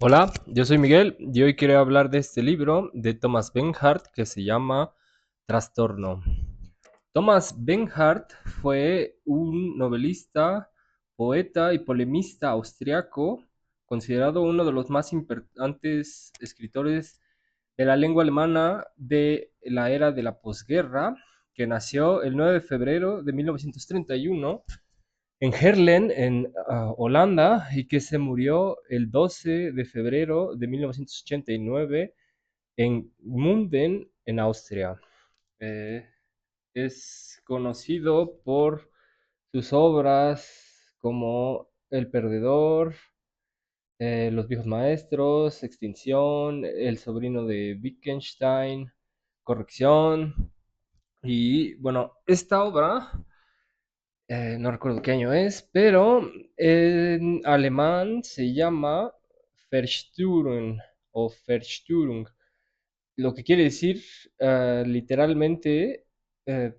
Hola, yo soy Miguel y hoy quiero hablar de este libro de Thomas Bernhard que se llama Trastorno. Thomas Bernhard fue un novelista, poeta y polemista austriaco, considerado uno de los más importantes escritores de la lengua alemana de la era de la posguerra, que nació el 9 de febrero de 1931 en Herlen, en Holanda, y que se murió el 12 de febrero de 1989 en Munden, en Austria. Eh, es conocido por sus obras como El Perdedor, Los Viejos Maestros, Extinción, El Sobrino de Wittgenstein, Corrección. Y bueno, esta obra no recuerdo qué año es, pero en alemán se llama Verstörung o Verstörung, lo que quiere decir literalmente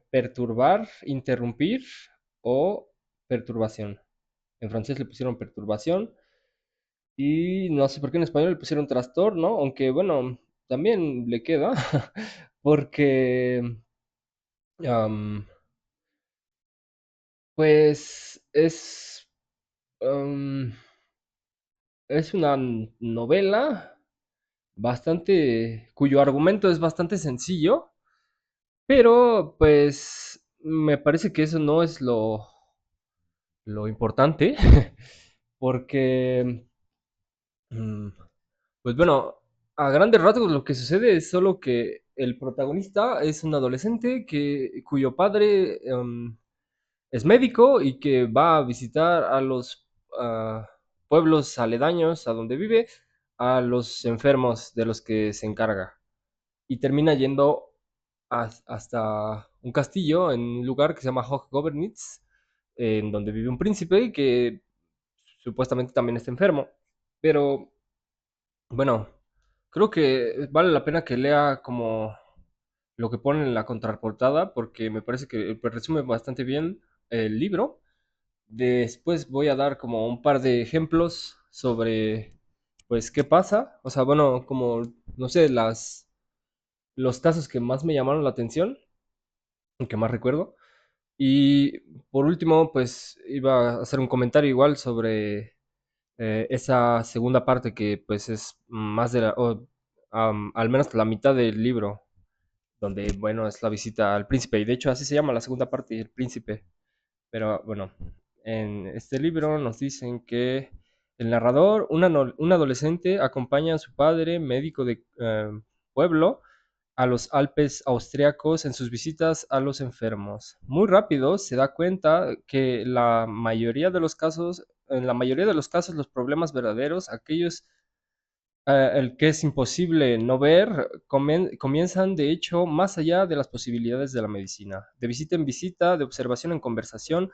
perturbar, interrumpir o perturbación. En francés le pusieron perturbación y no sé por qué en español le pusieron trastorno, aunque bueno, también le queda, porque am, pues am, es una novela cuyo argumento es bastante sencillo, pero pues me parece que eso no es lo importante, porque, mm, pues bueno, a grandes rasgos lo que sucede es solo que el protagonista es un adolescente cuyo padre es médico y que va a visitar a los pueblos aledaños a donde vive, a los enfermos de los que se encarga. Y termina yendo hasta un castillo en un lugar que se llama Hochgobernitz, en donde vive un príncipe que supuestamente también está enfermo. Pero bueno, creo que vale la pena que lea como lo que pone en la contraportada porque me parece que pues, resume bastante bien el libro. Después voy a dar como un par de ejemplos sobre, pues, qué pasa. O sea, bueno, como, no sé, los casos que más me llamaron la atención, y que más recuerdo. Y por último, pues, iba a hacer un comentario igual sobre esa segunda parte que, pues, es más al menos la mitad del libro, donde, bueno, es la visita al príncipe. Y de hecho, así se llama la segunda parte, el príncipe. Pero bueno, en este libro nos dicen que el narrador, un adolescente, acompaña a su padre, médico de pueblo, a los Alpes austriacos en sus visitas a los enfermos. Muy rápido se da cuenta que en la mayoría de los casos, los problemas verdaderos, aquellos el que es imposible no ver, comienzan de hecho más allá de las posibilidades de la medicina. De visita en visita, de observación en conversación,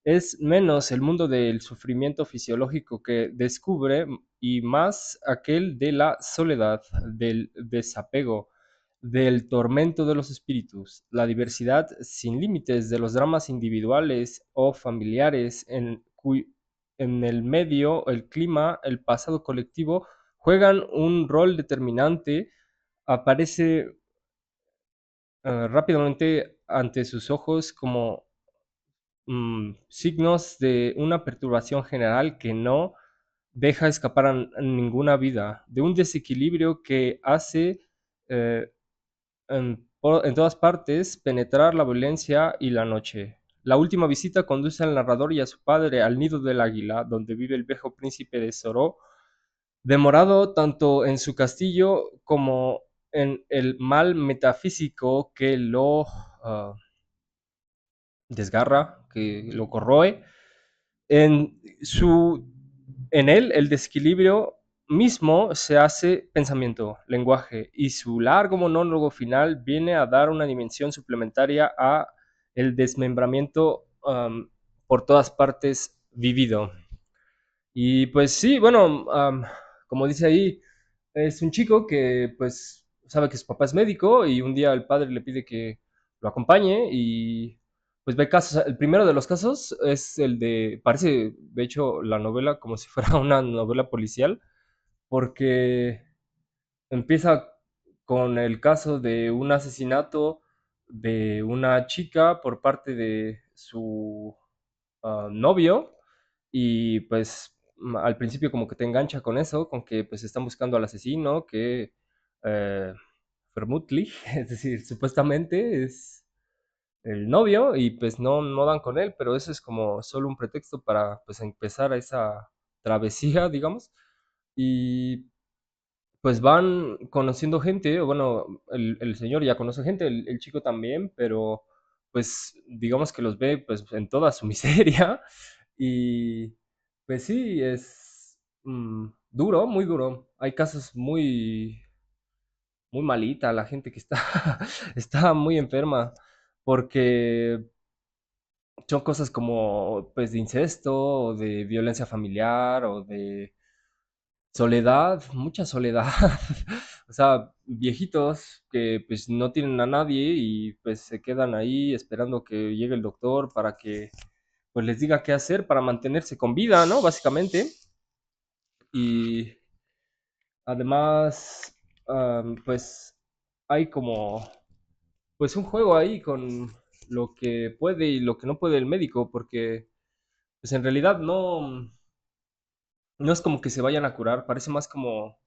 es menos el mundo del sufrimiento fisiológico que descubre y más aquel de la soledad, del desapego, del tormento de los espíritus, la diversidad sin límites de los dramas individuales o familiares en el medio, el clima, el pasado colectivo juegan un rol determinante, aparece rápidamente ante sus ojos como signos de una perturbación general que no deja escapar a ninguna vida, de un desequilibrio que hace eh, en todas partes penetrar la violencia y la noche. La última visita conduce al narrador y a su padre al nido del águila, donde vive el viejo príncipe de Soró, demorado tanto en su castillo como en el mal metafísico que lo desgarra, que lo corroe. En, su, en él el desequilibrio mismo se hace pensamiento, lenguaje, y su largo monólogo final viene a dar una dimensión suplementaria a el desmembramiento por todas partes vivido. Y pues sí, bueno, como dice ahí, es un chico que pues sabe que su papá es médico y un día el padre le pide que lo acompañe y pues ve casos. El primero de los casos es parece de hecho la novela como si fuera una novela policial, porque empieza con el caso de un asesinato de una chica por parte de su novio y pues al principio como que te engancha con eso, con que pues están buscando al asesino, que eh, vermutlich, es decir, supuestamente es el novio y pues no dan con él, pero eso es como solo un pretexto para pues empezar esa travesía, digamos. Y pues van conociendo gente, o bueno, el señor ya conoce gente, el chico también, pero pues digamos que los ve pues en toda su miseria y pues sí, es duro, muy duro. Hay casos muy malita, la gente que está, está muy enferma, porque son cosas como pues de incesto, o de violencia familiar, o de soledad, mucha soledad. O sea, viejitos que pues no tienen a nadie y pues se quedan ahí esperando que llegue el doctor para que pues les diga qué hacer para mantenerse con vida, ¿no? Básicamente. Y además, pues hay como pues un juego ahí con lo que puede y lo que no puede el médico, porque pues en realidad no es como que se vayan a curar, parece más como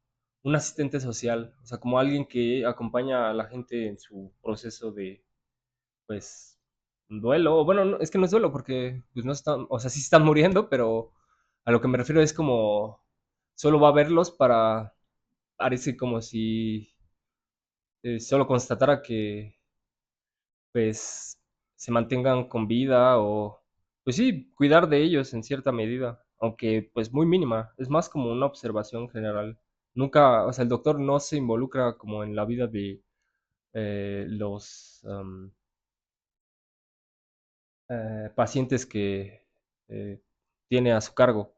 un asistente social, o sea, como alguien que acompaña a la gente en su proceso de, pues, duelo. O bueno, es que no es duelo porque, pues, no están, o sea, sí están muriendo, pero a lo que me refiero es como, solo va a verlos para, parece como si solo constatara que, pues, se mantengan con vida o, pues sí, cuidar de ellos en cierta medida, aunque pues muy mínima, es más como una observación general. Nunca, o sea, el doctor no se involucra como en la vida de los pacientes que tiene a su cargo.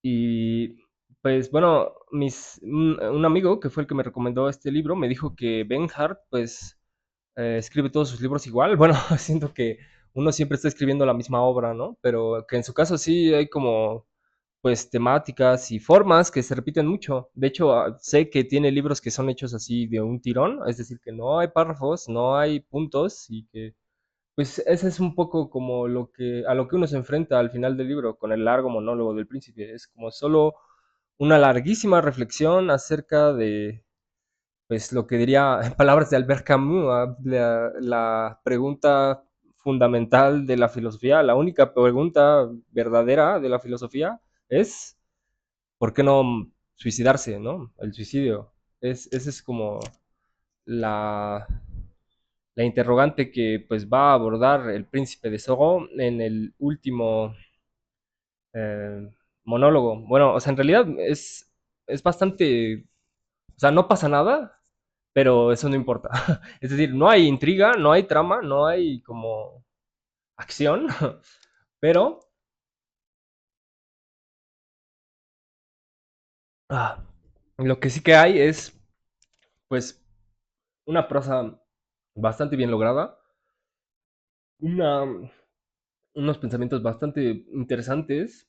Y pues bueno, un amigo que fue el que me recomendó este libro me dijo que Ben Hart pues escribe todos sus libros igual. Bueno, siento que uno siempre está escribiendo la misma obra, ¿no? Pero que en su caso sí hay como pues temáticas y formas que se repiten mucho. De hecho, sé que tiene libros que son hechos así de un tirón, es decir, que no hay párrafos, no hay puntos y que pues ese es un poco como lo que a lo que uno se enfrenta al final del libro con el largo monólogo del príncipe. Es como solo una larguísima reflexión acerca de pues lo que diría en palabras de Albert Camus, la pregunta fundamental de la filosofía, la única pregunta verdadera de la filosofía es ¿por qué no suicidarse, no? El suicidio. Esa es como la, la interrogante que pues va a abordar el príncipe de Sogo en el último monólogo. Bueno, o sea, en realidad es bastante, o sea, no pasa nada, pero eso no importa. Es decir, no hay intriga, no hay trama, no hay como acción, pero ah, lo que sí que hay es pues una prosa bastante bien lograda, una, unos pensamientos bastante interesantes,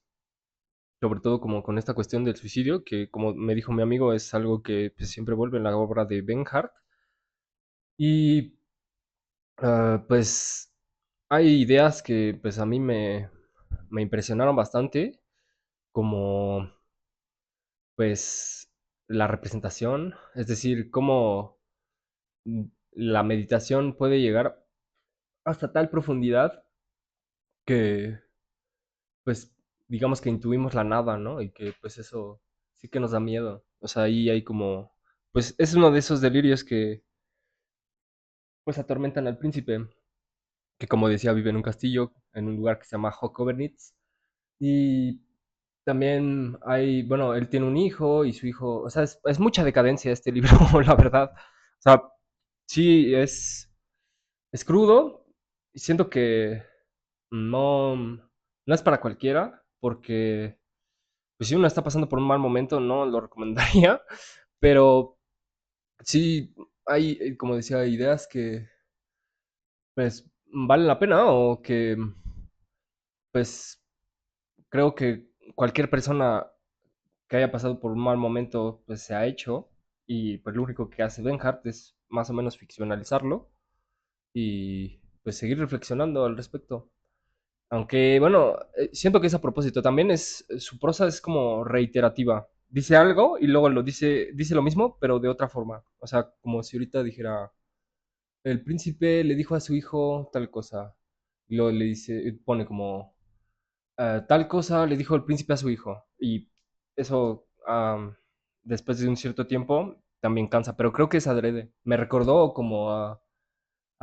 sobre todo como con esta cuestión del suicidio, que como me dijo mi amigo es algo que pues, siempre vuelve en la obra de Ben Hart. Y pues hay ideas que pues a mí me impresionaron bastante, como pues la representación, es decir, cómo la meditación puede llegar hasta tal profundidad que pues digamos que intuimos la nada, ¿no? Y que pues eso sí que nos da miedo. O sea, ahí hay como, pues es uno de esos delirios que pues atormentan al príncipe, que como decía vive en un castillo, en un lugar que se llama Hocovernitz. Y también hay, bueno, él tiene un hijo y su hijo, o sea, es mucha decadencia este libro, la verdad. O sea, sí, es crudo y siento que no es para cualquiera, porque pues si uno está pasando por un mal momento, no lo recomendaría, pero sí hay, como decía, ideas que pues valen la pena o que pues creo que cualquier persona que haya pasado por un mal momento, pues se ha hecho. Y pues lo único que hace Ben Hart es más o menos ficcionalizarlo y pues seguir reflexionando al respecto. Aunque, bueno, siento que es a propósito. También su prosa es como reiterativa. Dice algo y luego dice lo mismo, pero de otra forma. O sea, como si ahorita dijera, el príncipe le dijo a su hijo tal cosa. Y luego le dice, pone como, tal cosa le dijo el príncipe a su hijo. Y eso, después de un cierto tiempo, también cansa. Pero creo que es adrede. Me recordó como a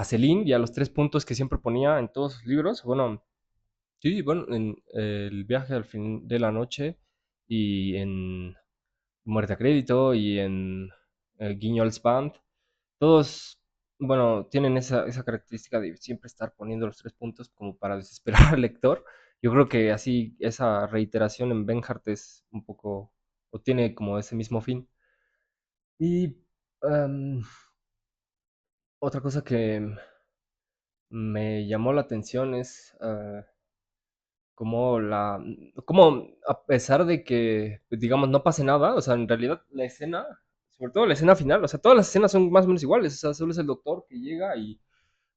Celine y a los 3 puntos que siempre ponía en todos sus libros. Bueno, sí, bueno, en El viaje al fin de la noche y en Muerte a crédito y en Guiñol's Band, todos, bueno, tienen esa característica de siempre estar poniendo los 3 puntos como para desesperar al lector. Yo creo que así esa reiteración en Benhart es un poco, o tiene como ese mismo fin. Y em, otra cosa que me llamó la atención es como como a pesar de que, pues, digamos, no pase nada, o sea, en realidad la escena, sobre todo la escena final, o sea, todas las escenas son más o menos iguales, o sea, solo es el doctor que llega y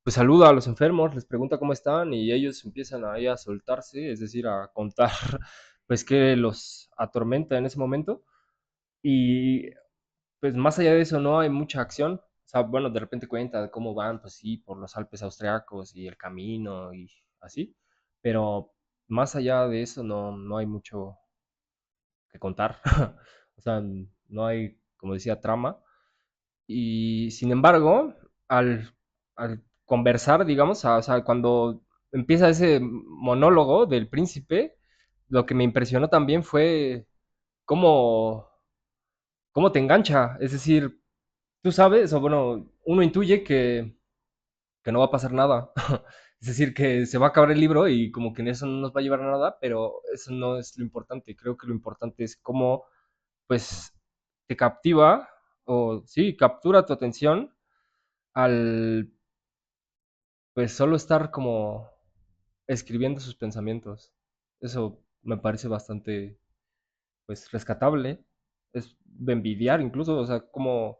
pues saluda a los enfermos, les pregunta cómo están y ellos empiezan ahí a soltarse, es decir, a contar pues qué los atormenta en ese momento y pues más allá de eso no hay mucha acción. O sea, bueno, de repente cuenta de cómo van, pues sí, por los Alpes austriacos y el camino y así. Pero más allá de eso no hay mucho que contar. O sea, no hay, como decía, trama. Y sin embargo, al conversar, digamos, o sea, cuando empieza ese monólogo del príncipe, lo que me impresionó también fue cómo, cómo te engancha. Es decir, tú sabes, o bueno, uno intuye que no va a pasar nada. Es decir, que se va a acabar el libro y como que en eso no nos va a llevar a nada, pero eso no es lo importante. Creo que lo importante es cómo, pues, te captiva o sí, captura tu atención al, pues, solo estar como escribiendo sus pensamientos. Eso me parece bastante, pues, rescatable. Es de envidiar incluso, o sea, como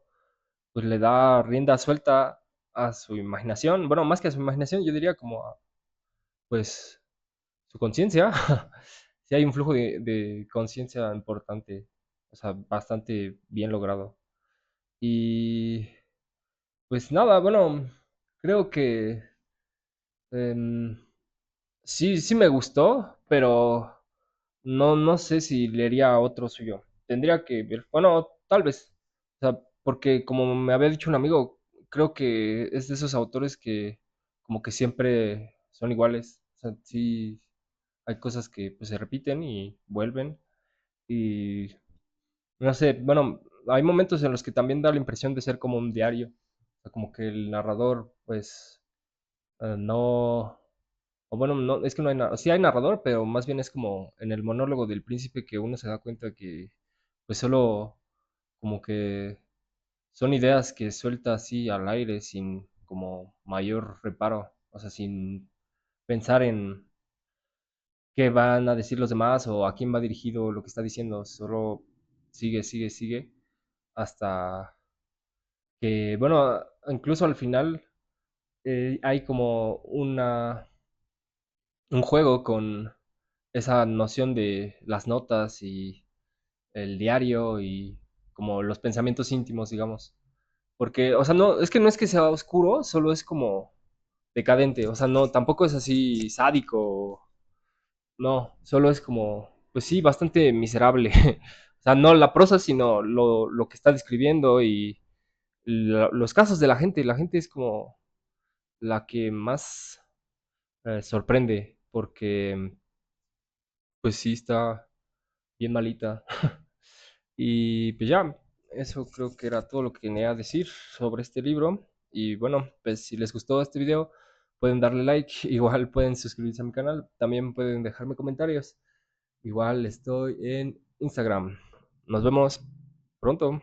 pues le da rienda suelta a su imaginación. Bueno, más que a su imaginación, yo diría como a, pues, su conciencia. Sí hay un flujo de conciencia importante, o sea, bastante bien logrado. Y pues nada, bueno, creo que em, sí me gustó, pero no sé si leería otro suyo. Tendría que ver, bueno, tal vez. O sea, porque como me había dicho un amigo, creo que es de esos autores que como que siempre son iguales. O sea, sí hay cosas que pues se repiten y vuelven. Y no sé, bueno, hay momentos en los que también da la impresión de ser como un diario. O sea, como que el narrador pues no, o bueno, no, es que no hay sí hay narrador, pero más bien es como en el monólogo del príncipe que uno se da cuenta que pues solo como que son ideas que suelta así al aire sin como mayor reparo, o sea, sin pensar en qué van a decir los demás o a quién va dirigido lo que está diciendo, solo sigue hasta que, bueno, incluso al final hay como un juego con esa noción de las notas y el diario y como los pensamientos íntimos, digamos. Porque, o sea, no, es que no es que sea oscuro, solo es como decadente, o sea, no, tampoco es así sádico, no, solo es como, pues sí, bastante miserable. O sea, no la prosa, sino lo que está describiendo y los casos de la gente es como la que más sorprende, porque pues sí está bien malita. Y pues ya, eso creo que era todo lo que tenía a decir sobre este libro. Y bueno, pues si les gustó este video, pueden darle like, igual pueden suscribirse a mi canal, también pueden dejarme comentarios. Igual estoy en Instagram. Nos vemos pronto.